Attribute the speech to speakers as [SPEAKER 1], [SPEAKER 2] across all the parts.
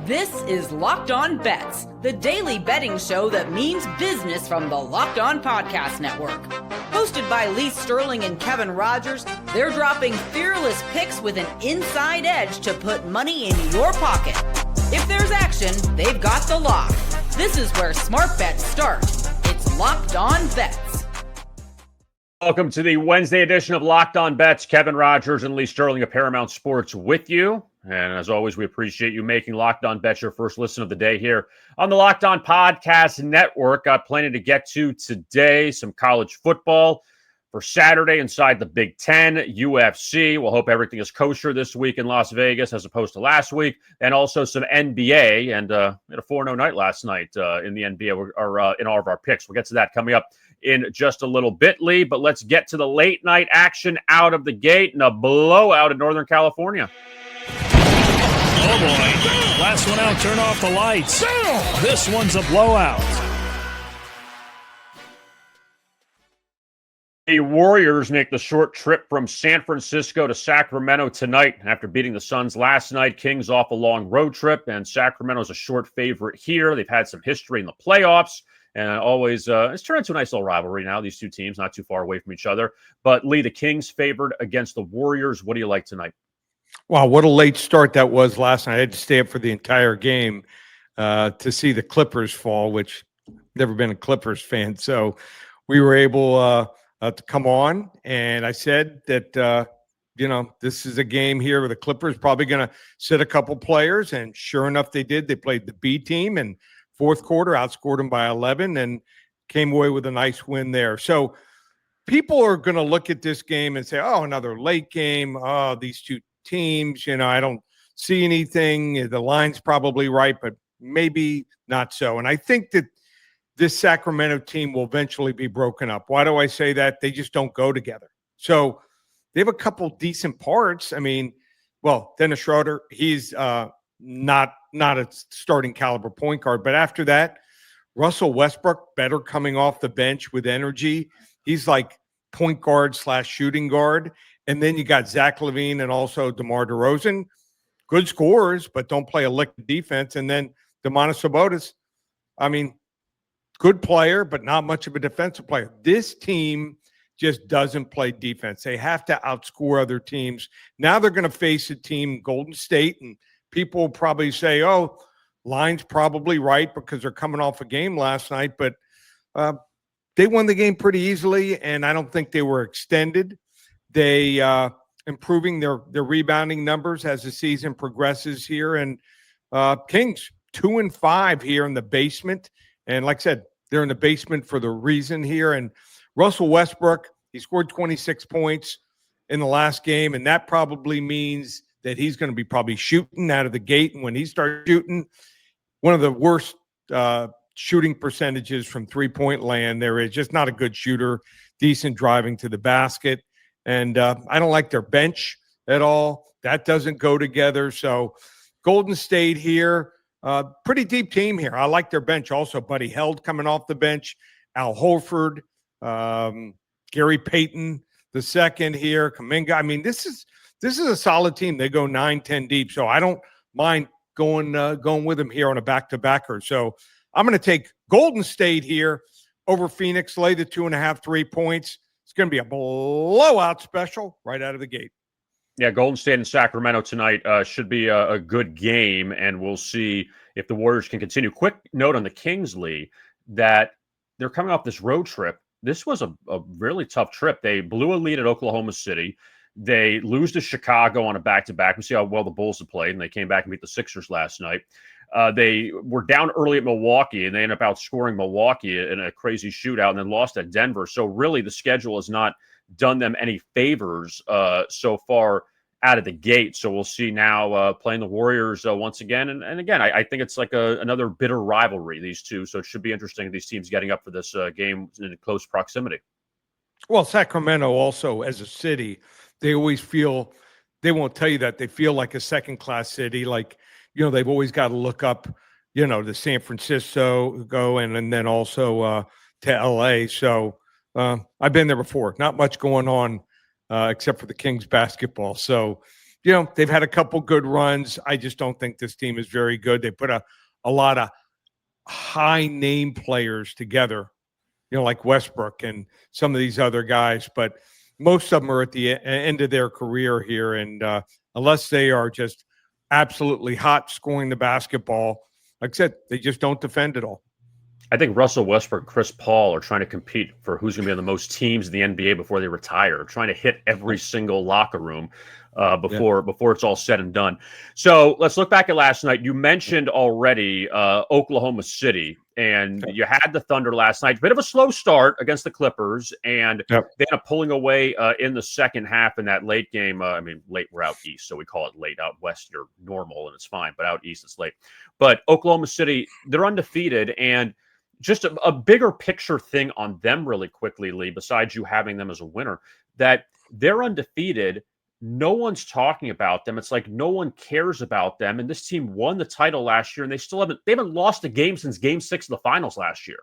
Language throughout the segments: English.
[SPEAKER 1] This is Locked On Bets, the daily betting show that means business from the Locked On Podcast Network. Hosted by Lee Sterling and Kevin Rogers, they're dropping fearless picks with an inside edge to put money in your pocket. If there's action, they've got the lock. This is where smart bets start. It's Locked On Bets.
[SPEAKER 2] Welcome to the Wednesday edition of Locked On Bets. Kevin Rogers and Lee Sterling of Paramount Sports with you. And as always, we appreciate you making Locked On Bets your first listen of the day here on the Locked On Podcast Network. Got plenty to get to today. Some college football for Saturday inside the Big Ten, UFC. We'll hope everything is kosher this week in Las Vegas as opposed to last week. And also some NBA. And we had a 4-0 night last night in the NBA or in all of our picks. We'll get to that coming up in just a little bit, Lee. But let's get to the late night action out of the gate and a blowout in Northern California.
[SPEAKER 3] Oh, boy. Last one out, turn off the lights. This one's a blowout.
[SPEAKER 2] The Warriors make the short trip from San Francisco to Sacramento tonight. After beating the Suns last night, Kings off a long road trip, and Sacramento's a short favorite here. They've had some history in the playoffs, and always it's turned into a nice little rivalry now, these two teams, not too far away from each other. But, Lee, the Kings favored against the Warriors. What do you like tonight?
[SPEAKER 4] Wow, what a late start that was last night. I had to stay up for the entire game to see the Clippers fall, which never been a Clippers fan. So we were able to come on, and I said that, this is a game here where the Clippers probably going to sit a couple players, and sure enough, they did. They played the B team, and fourth quarter outscored them by 11 and came away with a nice win there. So people are going to look at this game and say, oh, another late game. Oh, these two teams, I don't see anything. The line's probably right, but maybe not so. And I think that this Sacramento team will eventually be broken up. Why do I say that? They just don't go together. So they have a couple decent parts. I mean, well, Dennis Schroeder, he's not a starting caliber point guard. But after that, Russell Westbrook, better coming off the bench with energy. He's like point guard / shooting guard. And then you got Zach LaVine and also DeMar DeRozan. Good scorers, but don't play a lick of defense. And then Domantas Sabonis, I mean, good player, but not much of a defensive player. This team just doesn't play defense. They have to outscore other teams. Now they're going to face a team, Golden State, and people will probably say, oh, line's probably right because they're coming off a game last night. But they won the game pretty easily, and I don't think they were extended. They improving their rebounding numbers as the season progresses here. And Kings 2-5 here in the basement. And like I said, they're in the basement for the reason here. And Russell Westbrook, he scored 26 points in the last game. And that probably means that he's going to be probably shooting out of the gate. And when he starts shooting, one of the worst shooting percentages from three-point land there is. Just not a good shooter, decent driving to the basket. And I don't like their bench at all. That doesn't go together. So Golden State here, pretty deep team here. I like their bench also. Buddy Held coming off the bench, Al Horford, Gary Payton the second here, Kuminga. I mean, this is a solid team. They go 9-10 deep. So I don't mind going with them here on a back-to-backer. So I'm going to take Golden State here over Phoenix, lay the 2.5, 3 points. It's going to be a blowout special right out of the gate.
[SPEAKER 2] Yeah, Golden State and Sacramento tonight should be a good game, and we'll see if the Warriors can continue. Quick note on the Kings, Lee, that they're coming off this road trip. This was a really tough trip. They blew a lead at Oklahoma City. They lose to Chicago on a back-to-back. We see how well the Bulls have played, and they came back and beat the Sixers last night. They were down early at Milwaukee, and they ended up outscoring Milwaukee in a crazy shootout and then lost at Denver. So really the schedule has not done them any favors so far out of the gate. So we'll see now playing the Warriors once again. And again, I think it's like another bitter rivalry, these two. So it should be interesting, these teams getting up for this game in close proximity.
[SPEAKER 4] Well, Sacramento also, as a city, they always feel, they won't tell you that, they feel like a second-class city. Like, they've always got to look up, to San Francisco and then also to L.A. So I've been there before. Not much going on except for the Kings basketball. So they've had a couple good runs. I just don't think this team is very good. They put a lot of high name players together, like Westbrook and some of these other guys, but most of them are at the end of their career here. And unless they are just absolutely hot scoring the basketball, like I said, they just don't defend at all.
[SPEAKER 2] I think Russell Westbrook and Chris Paul are trying to compete for who's going to be on the most teams in the NBA before they retire, trying to hit every single locker room before it's all said and done. So let's look back at last night. You mentioned already Oklahoma City, and you had the Thunder last night. Bit of a slow start against the Clippers, and they ended up pulling away in the second half in that late game. Late, we're out east, so we call it late. Out west, you're normal, and it's fine, but out east, it's late. But Oklahoma City, they're undefeated, and just a bigger picture thing on them really quickly, Lee, besides you having them as a winner, that they're undefeated. No one's talking about them. It's like no one cares about them. And this team won the title last year, and they haven't lost a game since Game 6 of the finals last year.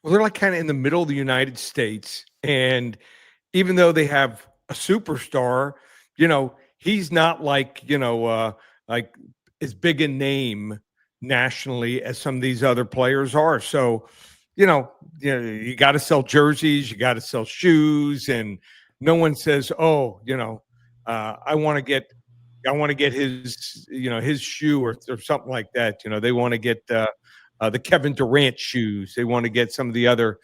[SPEAKER 4] Well, they're like kind of in the middle of the United States. And even though they have a superstar, he's not like as big a name nationally as some of these other players are. So, you got to sell jerseys, you got to sell shoes, and no one says, "Oh, I want to get his, his shoe or something like that." They want to get the Kevin Durant shoes. They want to get some of the other,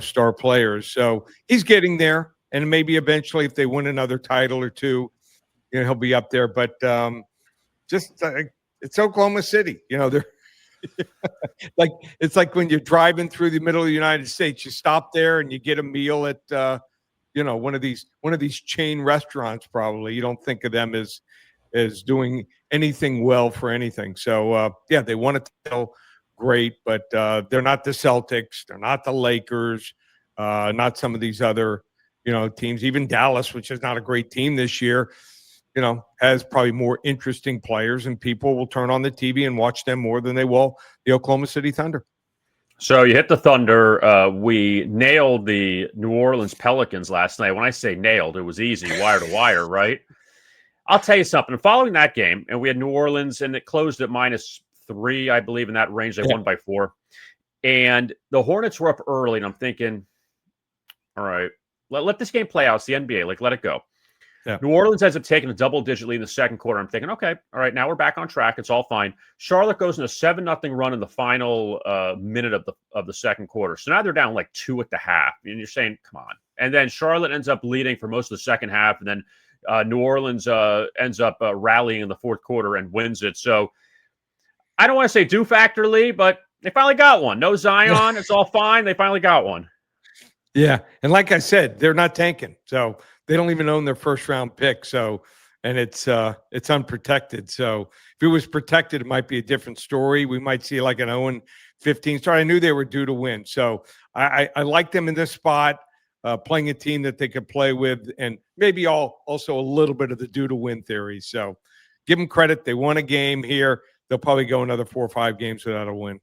[SPEAKER 4] star players. So he's getting there, and maybe eventually, if they win another title or two, he'll be up there. But it's Oklahoma City. They're it's like when you're driving through the middle of the United States, you stop there and you get a meal at one of these chain restaurants. Probably you don't think of them as doing anything well for anything. So they won a title, great, but they're not the Celtics, they're not the Lakers, not some of these other teams. Even Dallas, which is not a great team this year, has probably more interesting players, and people will turn on the TV and watch them more than they will the Oklahoma City Thunder.
[SPEAKER 2] So you hit the Thunder. We nailed the New Orleans Pelicans last night. When I say nailed, it was easy, wire to wire, right? I'll tell you something. Following that game, and we had New Orleans, and it closed at -3, I believe, in that range. They won by 4. And the Hornets were up early, and I'm thinking, all right, let this game play out. It's the NBA. Let it go. Yeah. New Orleans ends up taking a double-digit lead in the second quarter. I'm thinking, okay, all right, now we're back on track. It's all fine. Charlotte goes in a 7-0 run in the final minute of the second quarter. So now they're down 2 at the half. And you're saying, come on. And then Charlotte ends up leading for most of the second half. And then New Orleans ends up rallying in the fourth quarter and wins it. So I don't want to say do factor, Lee, but they finally got one. No Zion. It's all fine. They finally got one.
[SPEAKER 4] Yeah. And like I said, they're not tanking. So they don't even own their first-round pick. So, and it's unprotected. So if it was protected, it might be a different story. We might see like an 0-15 start. I knew they were due to win. So I like them in this spot, playing a team that they could play with, and maybe also a little bit of the due to win theory. So give them credit. They won a game here. They'll probably go another 4 or 5 games without a win.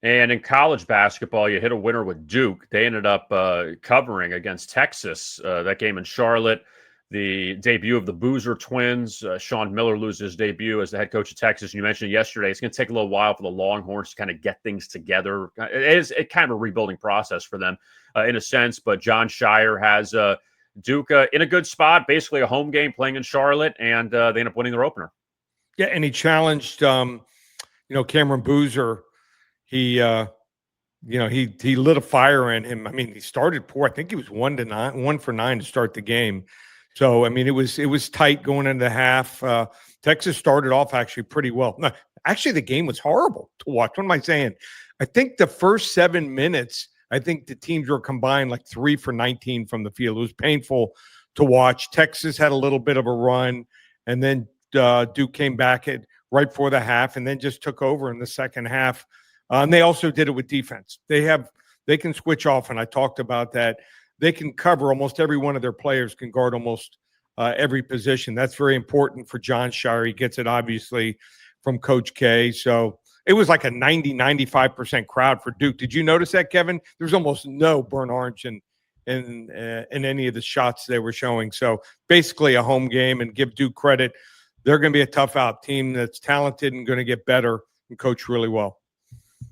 [SPEAKER 2] And in college basketball, you hit a winner with Duke. They ended up covering against Texas. That game in Charlotte, the debut of the Boozer twins. Sean Miller loses his debut as the head coach of Texas. And you mentioned yesterday, it's going to take a little while for the Longhorns to kind of get things together. It's kind of a rebuilding process for them in a sense. But John Shire has Duke in a good spot, basically a home game playing in Charlotte, and they end up winning their opener.
[SPEAKER 4] Yeah, and he challenged, Cameron Boozer. He lit a fire in him. I mean, he started poor. I think he was 1 for 9 to start the game. So, I mean, it was tight going into the half. Texas started off actually pretty well. No, actually, the game was horrible to watch. What am I saying? I think the first 7 minutes, I think the teams were combined 3 for 19 from the field. It was painful to watch. Texas had a little bit of a run, and then Duke came back right before the half and then just took over in the second half. And they also did it with defense. They can switch off, and I talked about that. They can cover almost every one of their players, can guard almost every position. That's very important for John Shire. He gets it, obviously, from Coach K. So it was like a 90-95% crowd for Duke. Did you notice that, Kevin? There's almost no burnt orange in in any of the shots they were showing. So basically a home game, and give Duke credit. They're going to be a tough out team that's talented and going to get better and coach really well.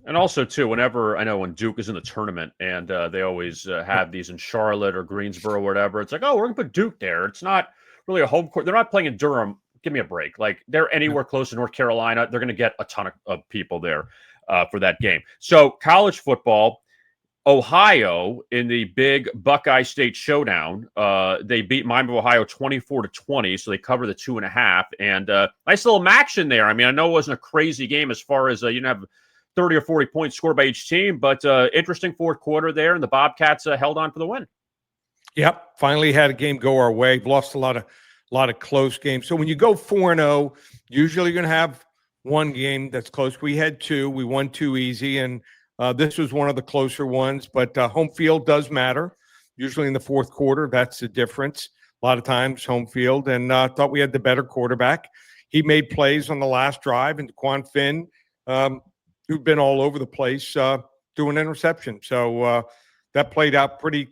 [SPEAKER 2] And also, too, when Duke is in the tournament and they always have these in Charlotte or Greensboro or whatever, it's like, oh, we're going to put Duke there. It's not really a home court. They're not playing in Durham. Give me a break. Like, they're anywhere close to North Carolina. They're going to get a ton of people there for that game. So, college football, Ohio in the big Buckeye State showdown. They beat Miami of Ohio 24-20, so they cover the 2.5. And nice little action there. I mean, I know it wasn't a crazy game as far as you didn't have 30 or 40 points scored by each team, but interesting fourth quarter there, and the Bobcats held on for the win.
[SPEAKER 4] Yep, finally had a game go our way. We've lost a lot of close games. So when you go 4-0, usually you're going to have one game that's close. We had two. We won two easy, and this was one of the closer ones. But home field does matter. Usually in the fourth quarter, that's the difference. A lot of times home field, and thought we had the better quarterback. He made plays on the last drive, and DeQuan Finn, who'd been all over the place, threw an interception. So that played out pretty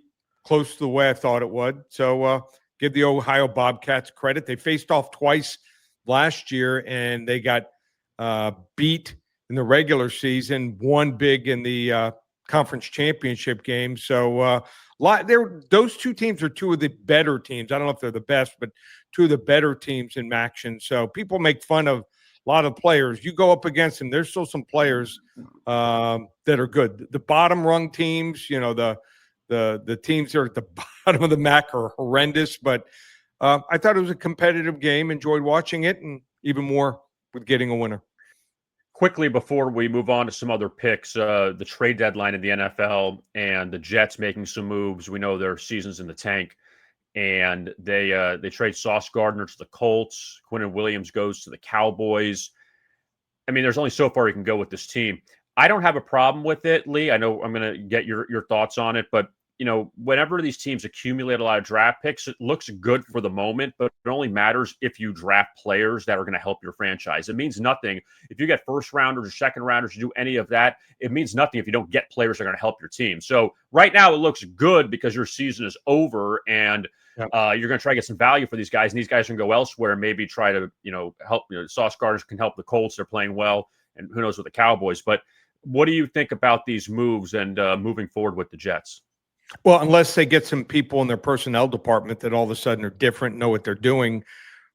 [SPEAKER 4] close to the way I thought it would. So give the Ohio Bobcats credit. They faced off twice last year, and they got beat in the regular season, won big in the conference championship game. So those two teams are two of the better teams. I don't know if they're the best, but two of the better teams in action. So people make fun of a lot of players. You go up against them, there's still some players that are good. The bottom rung teams, the teams that are at the bottom of the MAC are horrendous. But I thought it was a competitive game, enjoyed watching it, and even more with getting a winner.
[SPEAKER 2] Quickly, before we move on to some other picks, the trade deadline in the NFL and the Jets making some moves. We know their season's in the tank. And they trade Sauce Gardner to the Colts. Quinnen Williams goes to the Cowboys. I mean, there's only so far you can go with this team. I don't have a problem with it, Lee. I know I'm going to get your thoughts on it, but whenever these teams accumulate a lot of draft picks, it looks good for the moment, but it only matters if you draft players that are going to help your franchise. It means nothing if you get first rounders or second rounders to do any of that. It means nothing if you don't get players that are going to help your team. So right now it looks good because your season is over, and you're going to try to get some value for these guys, and these guys can go elsewhere and maybe try to help. Sauce Gardner can help the Colts. They're playing well, and who knows with the Cowboys. But what do you think about these moves and moving forward with the Jets?
[SPEAKER 4] Well, unless they get some people in their personnel department that all of a sudden are different, know what they're doing,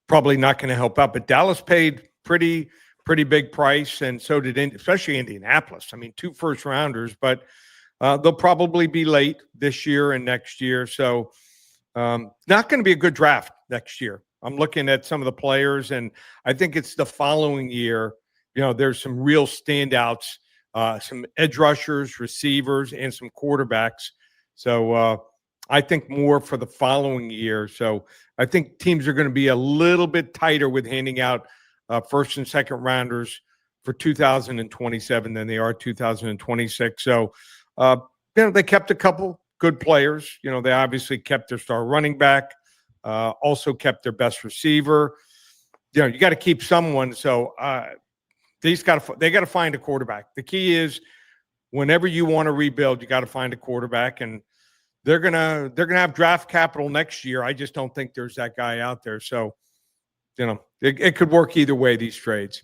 [SPEAKER 4] probably not going to help out. But Dallas paid pretty big price, and so did especially Indianapolis. I mean, 2 first rounders, but they'll probably be late this year and next year. So not going to be a good draft next year. I'm looking at some of the players, and I think it's the following year. There's some real standouts, some edge rushers, receivers, and some quarterbacks. So I think more for the following year. So I think teams are going to be a little bit tighter with handing out first and second rounders for 2027 than they are 2026. So, they kept a couple good players. They obviously kept their star running back, also kept their best receiver. You got to keep someone. So they got to find a quarterback. The key is, whenever you want to rebuild, you got to find a quarterback, and they're gonna have draft capital next year. I just don't think there's that guy out there. So, it could work either way, these trades.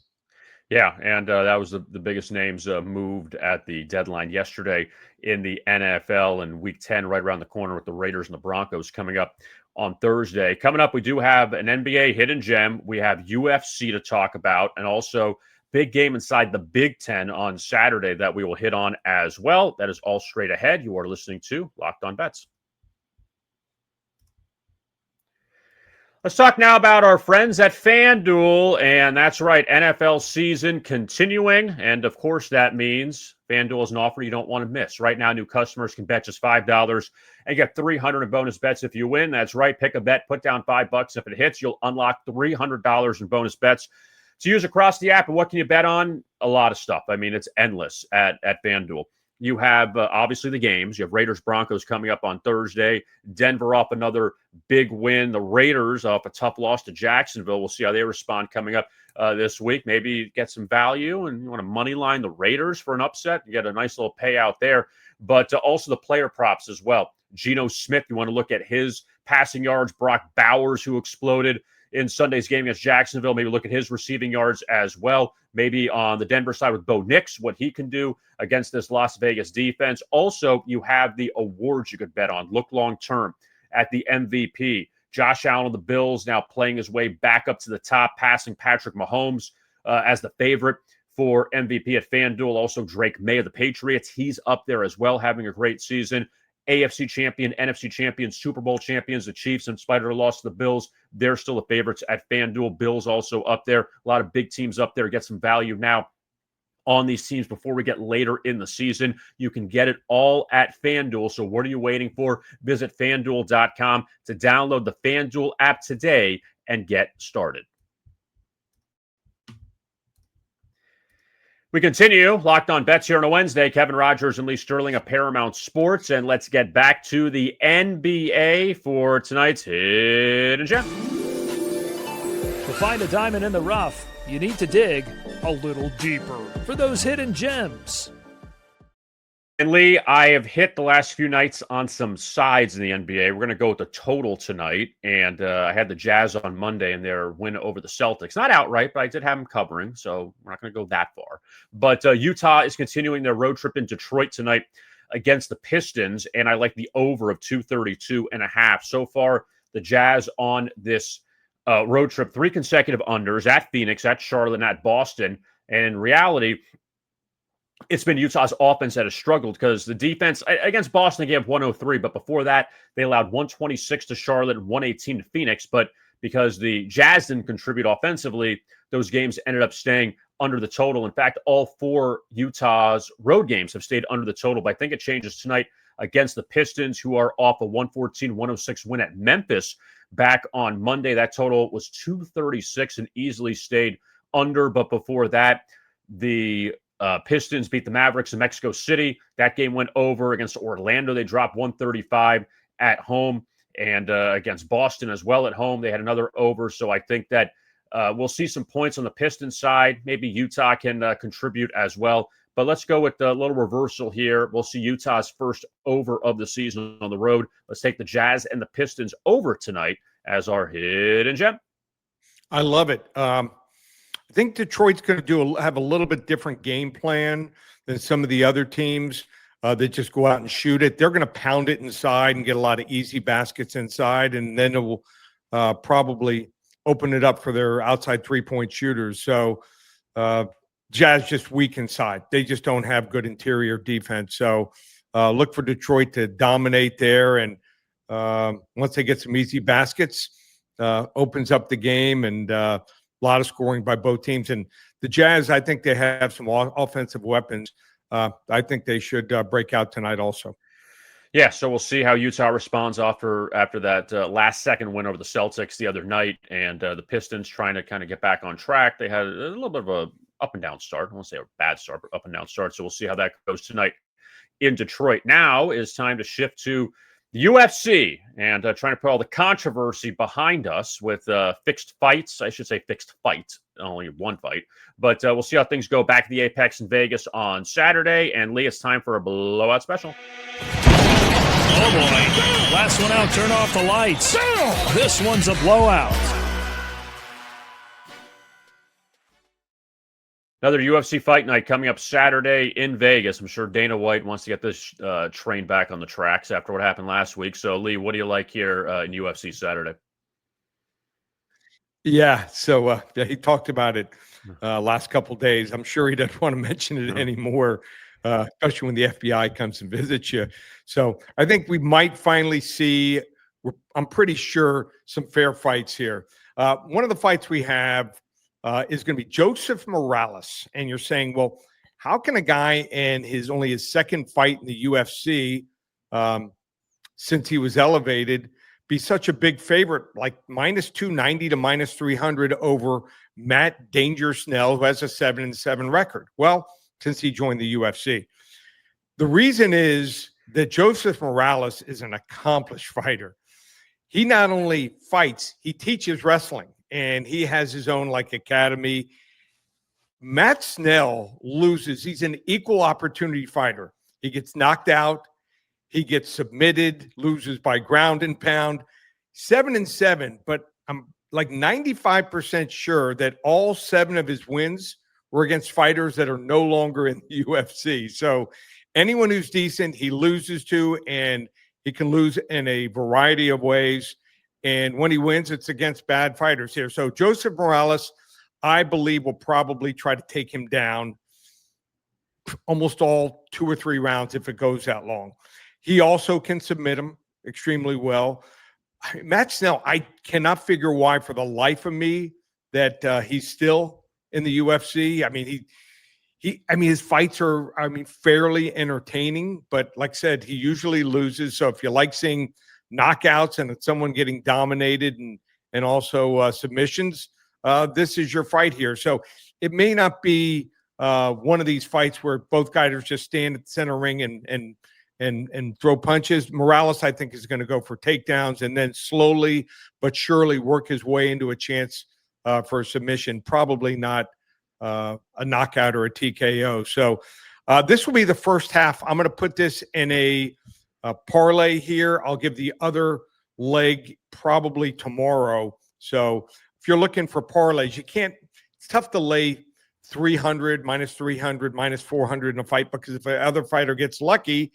[SPEAKER 2] Yeah, and that was the biggest names moved at the deadline yesterday in the NFL, and Week 10 right around the corner with the Raiders and the Broncos coming up on Thursday. Coming up, we do have an NBA hidden gem. We have UFC to talk about, and also big game inside the Big Ten on Saturday that we will hit on as well. That is all straight ahead. You are listening to Locked On Bets. Let's talk now about our friends at FanDuel, and that's right, NFL season continuing, and of course that means FanDuel is an offer you don't want to miss. Right now, new customers can bet just $5 and get $300 in bonus bets if you win. That's right, pick a bet, put down $5. If it hits, you'll unlock $300 in bonus bets to use across the app. And what can you bet on? A lot of stuff. I mean, it's endless at FanDuel. You have obviously the games. You have Raiders Broncos coming up on Thursday. Denver off another big win. The Raiders off a tough loss to Jacksonville. We'll see how they respond coming up this week. Maybe get some value, and you want to money line the Raiders for an upset and get a nice little payout there. But also the player props as well. Geno Smith, you want to look at his passing yards. Brock Bowers, who exploded in Sunday's game against Jacksonville. Maybe look at his receiving yards as well. Maybe on the Denver side with Bo Nix, what he can do against this Las Vegas defense. Also, you have the awards you could bet on. Look long-term at the MVP. Josh Allen of the Bills now playing his way back up to the top, passing Patrick Mahomes as the favorite for MVP at FanDuel. Also, Drake May of the Patriots. He's up there as well, having a great season. AFC champion, NFC champion, Super Bowl champions, the Chiefs, in spite of their loss to the Bills, they're still the favorites at FanDuel. Bills also up there. A lot of big teams up there. Get some value now on these teams before we get later in the season. You can get it all at FanDuel. So what are you waiting for? Visit FanDuel.com to download the FanDuel app today and get started. We continue Locked On Bets here on a Wednesday. Kevin Rogers and Lee Sterling of Paramount Sports. And let's get back to the NBA for tonight's Hidden Gem.
[SPEAKER 3] To find a diamond in the rough, you need to dig a little deeper for those hidden gems.
[SPEAKER 2] And Lee, I have hit the last few nights on some sides in the NBA. We're going to go with the total tonight. And I had the Jazz on Monday in their win over the Celtics. Not outright, but I did have them covering. So we're not going to go that far. But Utah is continuing their road trip in Detroit tonight against the Pistons. And I like the over of 232.5. So far, the Jazz on this road trip, 3 consecutive unders at Phoenix, at Charlotte, and at Boston. And in reality, it's been Utah's offense that has struggled because the defense against Boston, they gave 103, but before that, they allowed 126 to Charlotte and 118 to Phoenix. But because the Jazz didn't contribute offensively, those games ended up staying under the total. In fact, all 4 Utah's road games have stayed under the total, but I think it changes tonight against the Pistons, who are off a 114-106 win at Memphis back on Monday. That total was 236 and easily stayed under. But before that, the Pistons beat the Mavericks in Mexico City. That game went over. Against Orlando, they dropped 135 at home. And against Boston as well at home, they had another over. So I think that we'll see some points on the Pistons side. Maybe Utah can contribute as well. But let's go with the little reversal here. We'll see Utah's first over of the season on the road. Let's take the Jazz and the Pistons over tonight as our hidden gem.
[SPEAKER 4] I love it. I think Detroit's going to have a little bit different game plan than some of the other teams that just go out and shoot it. They're going to pound it inside and get a lot of easy baskets inside, and then it will probably open it up for their outside three-point shooters. So Jazz just weak inside. They just don't have good interior defense. So look for Detroit to dominate there, and once they get some easy baskets, opens up the game, and a lot of scoring by both teams. And the Jazz, I think they have some offensive weapons. I think they should break out tonight also.
[SPEAKER 2] Yeah, so we'll see how Utah responds after that last-second win over the Celtics the other night, and the Pistons trying to kind of get back on track. They had a little bit of a up-and-down start. I won't say a bad start, but up-and-down start. So we'll see how that goes tonight in Detroit. Now is time to shift to the UFC and trying to put all the controversy behind us with fixed fights. I should say fixed fight, only one fight. But we'll see how things go back to the Apex in Vegas on Saturday. And Lee, it's time for a blowout special.
[SPEAKER 3] Oh, boy. Last one out, turn off the lights. This one's a blowout.
[SPEAKER 2] Another UFC fight night coming up Saturday in Vegas. I'm sure Dana White wants to get this train back on the tracks after what happened last week. So, Lee, what do you like here in UFC Saturday?
[SPEAKER 4] Yeah, so he talked about it last couple of days. I'm sure he doesn't want to mention it anymore, especially when the FBI comes and visits you. So I think we might finally see, I'm pretty sure, some fair fights here. One of the fights we have is going to be Joseph Morales. And you're saying, well, how can a guy in only his second fight in the UFC since he was elevated be such a big favorite, like minus 290 to minus 300 over Matt Danger Snell, who has a 7-7 record? Well, since he joined the UFC. The reason is that Joseph Morales is an accomplished fighter. He not only fights, he teaches wrestling, and he has his own academy. Matt Snell loses. He's an equal opportunity fighter. He gets knocked out. He gets submitted, loses by ground and pound. 7-7, but I'm like 95% sure that all 7 of his wins were against fighters that are no longer in the UFC. So anyone who's decent, he loses to, and he can lose in a variety of ways. And when he wins, it's against bad fighters here. So Joseph Morales, I believe, will probably try to take him down almost all 2 or 3 rounds if it goes that long. He also can submit him extremely well. Matt Snell, I cannot figure why for the life of me that he's still in the UFC. I mean, his fights are, fairly entertaining, but like I said, he usually loses. So if you like seeing knockouts and it's someone getting dominated and also submissions, this is your fight here. So it may not be one of these fights where both guys just stand at the center ring and throw punches. Morales, I think, is going to go for takedowns and then slowly but surely work his way into a chance for a submission, probably not a knockout or a TKO. So this will be the first half. I'm going to put this in a parlay here. I'll give the other leg probably tomorrow. So if you're looking for parlays, it's tough to lay 300, minus 300, minus 400 in a fight, because if the other fighter gets lucky,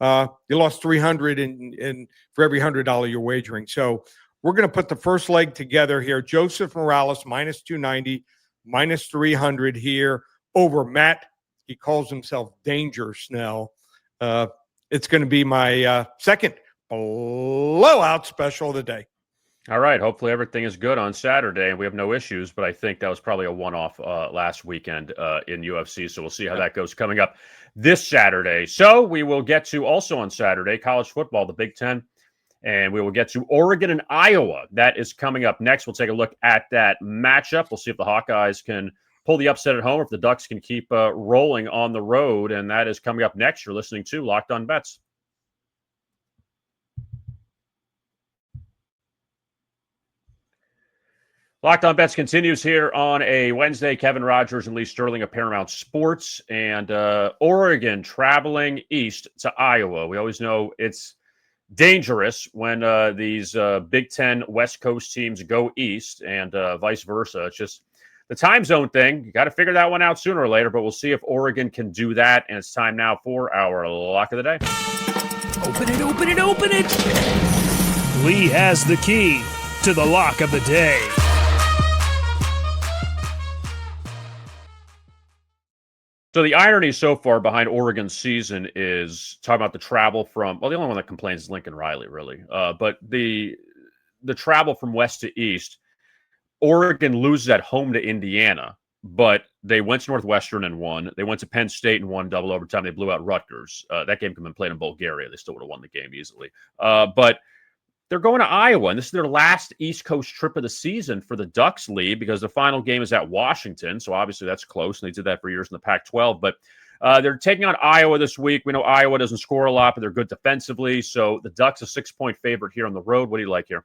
[SPEAKER 4] you lost 300 and for every $100 you're wagering. So we're going to put the first leg together here. Joseph Morales, minus 290, minus 300 here over Matt. He calls himself Danger Snell. It's going to be my second blowout special of the day.
[SPEAKER 2] All right. Hopefully everything is good on Saturday and we have no issues, but I think that was probably a one-off last weekend in UFC. So we'll see how that goes coming up this Saturday. So we will get to also on Saturday, college football, the Big Ten, and we will get to Oregon and Iowa. That is coming up next. We'll take a look at that matchup. We'll see if the Hawkeyes can pull the upset at home or if the Ducks can keep rolling on the road. And that is coming up next. You're listening to Locked On Bets. Locked On Bets continues here on a Wednesday. Kevin Rogers and Lee Sterling of Paramount Sports, and Oregon traveling east to Iowa. We always know it's dangerous when these Big Ten West Coast teams go east and vice versa. It's just the time zone thing. You got to figure that one out sooner or later, but we'll see if Oregon can do that. And it's time now for our Lock of the Day.
[SPEAKER 3] Open it, open it, open it. Lee has the key to the Lock of the Day.
[SPEAKER 2] So the irony so far behind Oregon's season is talking about the travel from, well, the only one that complains is Lincoln Riley, really. But the travel from west to east, Oregon loses at home to Indiana, but they went to Northwestern and won. They went to Penn State and won double overtime. They blew out Rutgers. That game could have been played in Bulgaria. They still would have won the game easily. But they're going to Iowa, and this is their last East Coast trip of the season for the Ducks lead because the final game is at Washington. So obviously that's close, and they did that for years in the Pac-12. But they're taking on Iowa this week. We know Iowa doesn't score a lot, but they're good defensively. So the Ducks a 6-point favorite here on the road. What do you like here?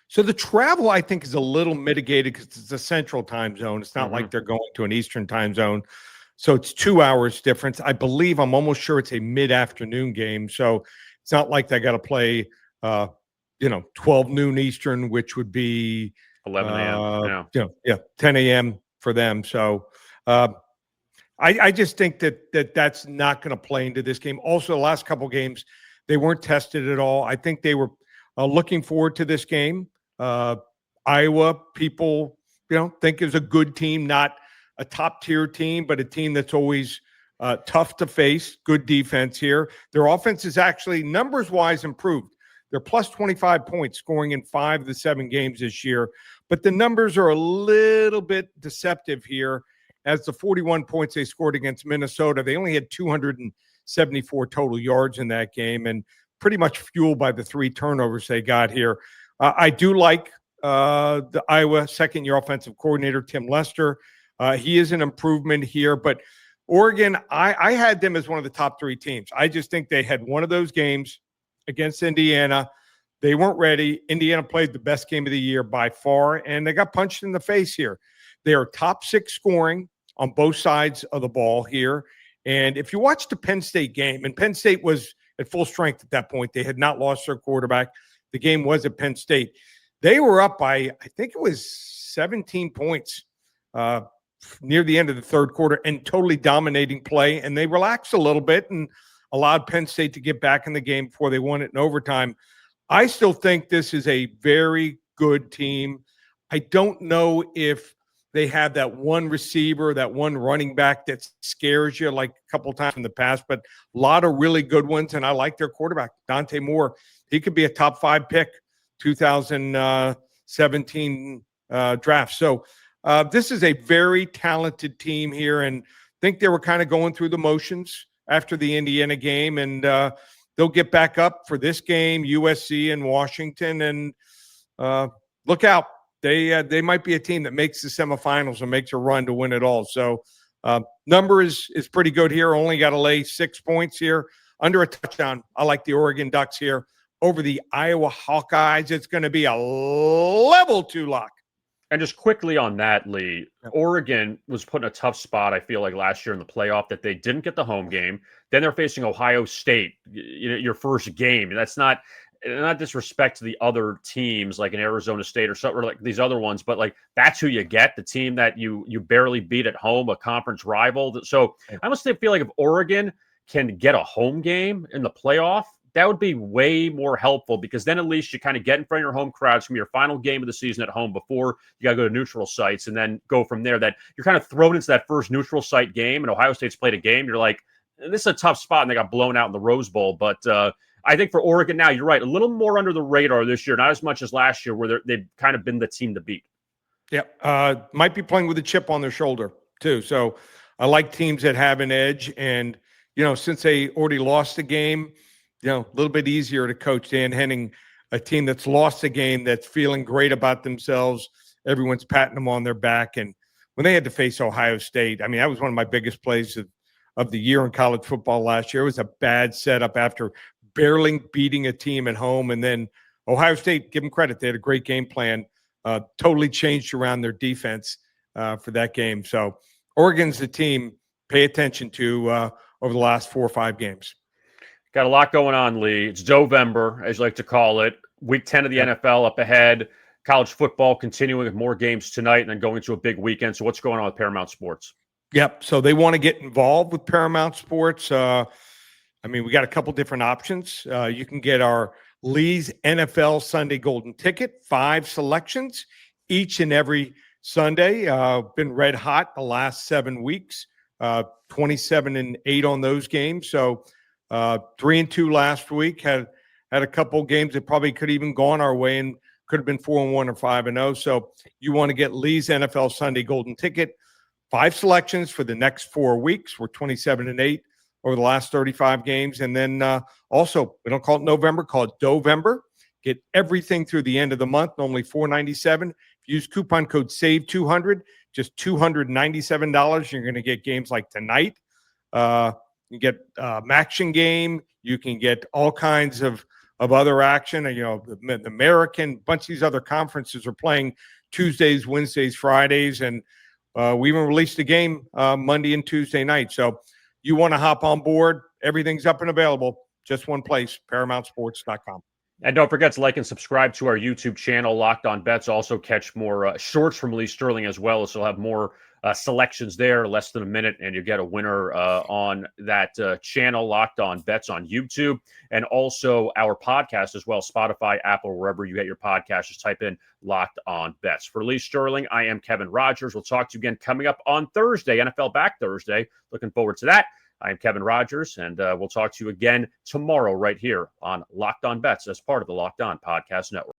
[SPEAKER 4] So the travel, I think, is a little mitigated because it's a central time zone. It's not like they're going to an Eastern time zone. So it's 2 hours difference. I believe, I'm almost sure it's a mid-afternoon game. So it's not like they got to play 12 noon Eastern, which would be
[SPEAKER 2] 11 a.m.
[SPEAKER 4] 10 a.m. for them. So I just think that's not going to play into this game. Also, the last couple games, they weren't tested at all. I think they were looking forward to this game. Iowa, people, think is a good team, not a top-tier team, but a team that's always tough to face. Good defense here. Their offense is actually, numbers-wise, improved. They're plus 25 points, scoring in 5 of the 7 games this year. But the numbers are a little bit deceptive here, as the 41 points they scored against Minnesota, they only had 274 total yards in that game, and pretty much fueled by the 3 turnovers they got here. I do like the Iowa second-year offensive coordinator, Tim Lester. He is an improvement here. But Oregon, I had them as one of the top 3 teams. I just think they had one of those games against Indiana. They weren't ready. Indiana played the best game of the year by far, and they got punched in the face here. They are top 6 scoring on both sides of the ball here. And if you watch the Penn State game, and Penn State was at full strength at that point. They had not lost their quarterback. The game was at Penn State. They were up by, I think it was 17 points near the end of the third quarter and totally dominating play. And they relaxed a little bit and allowed Penn State to get back in the game before they won it in overtime. I still think this is a very good team. I don't know if they have that one receiver, that one running back that scares you like a couple times in the past, but a lot of really good ones. And I like their quarterback, Dante Moore. He could be a top 5 pick, 2017 draft. So this is a very talented team here, and I think they were kind of going through the motions after the Indiana game, and they'll get back up for this game, USC and Washington, and look out. They might be a team that makes the semifinals and makes a run to win it all. So number is pretty good here. Only got to lay 6 points here. Under a touchdown. I like the Oregon Ducks here over the Iowa Hawkeyes. It's going to be a level 2 lock.
[SPEAKER 2] And just quickly on that, Lee, Oregon was put in a tough spot, I feel like, last year in the playoff that they didn't get the home game. Then they're facing Ohio State, your first game. That's not disrespect to the other teams like in Arizona State or something, or like these other ones, but like that's who you get, the team that you barely beat at home, a conference rival. So I must feel like if Oregon can get a home game in the playoff, that would be way more helpful, because then at least you kind of get in front of your home crowd. It's going to be your final game of the season at home before you got to go to neutral sites and then go from there. That you're kind of thrown into that first neutral site game, and Ohio State's played a game. You're like, this is a tough spot, and they got blown out in the Rose Bowl. But I think for Oregon now, you're right, a little more under the radar this year, not as much as last year where they've kind of been the team to beat.
[SPEAKER 4] Yeah, might be playing with a chip on their shoulder too. So I like teams that have an edge, and since they already lost the game, a little bit easier to coach. Dan Henning, a team that's lost a game, that's feeling great about themselves. Everyone's patting them on their back. And when they had to face Ohio State, I mean, that was one of my biggest plays of the year in college football last year. It was a bad setup after barely beating a team at home. And then Ohio State, give them credit, they had a great game plan, totally changed around their defense for that game. So Oregon's the team pay attention to over the last 4 or 5 games.
[SPEAKER 2] Got a lot going on, Lee. It's Dovember, as you like to call it. Week 10 of the NFL up ahead. College football continuing with more games tonight and then going to a big weekend. So what's going on with Paramount Sports?
[SPEAKER 4] Yep. So they want to get involved with Paramount Sports. We got a couple different options. You can get our Lee's NFL Sunday Golden Ticket, 5 selections each and every Sunday. Been red hot the last 7 weeks, 27-8 on those games. So 3-2 last week. Had a couple games that probably could have even gone our way and could have been 4-1 or 5-0. So you want to get Lee's NFL Sunday Golden Ticket, 5 selections for the next 4 weeks. We're 27-8 over the last 35 games. And then also, we don't call it November, call it Dovember. Get everything through the end of the month, normally $497. If you use coupon code SAVE200, just $297, you're going to get games like tonight. You get action game. You can get all kinds of other action. The American, bunch of these other conferences are playing Tuesdays, Wednesdays, Fridays, and we even released a game Monday and Tuesday night. So you want to hop on board. Everything's up and available. Just one place, ParamountSports.com.
[SPEAKER 2] And don't forget to like and subscribe to our YouTube channel, Locked On Bets. Also catch more shorts from Lee Sterling as well. So we'll have more selections there, less than a minute, and you get a winner on that channel, Locked On Bets on YouTube. And also our podcast as well, Spotify, Apple, wherever you get your podcast. Just type in Locked On Bets. For Lee Sterling, I am Kevin Rogers. We'll talk to you again coming up on Thursday, NFL Back Thursday. Looking forward to that. I am Kevin Rogers, and we'll talk to you again tomorrow right here on Locked On Bets as part of the Locked On Podcast Network.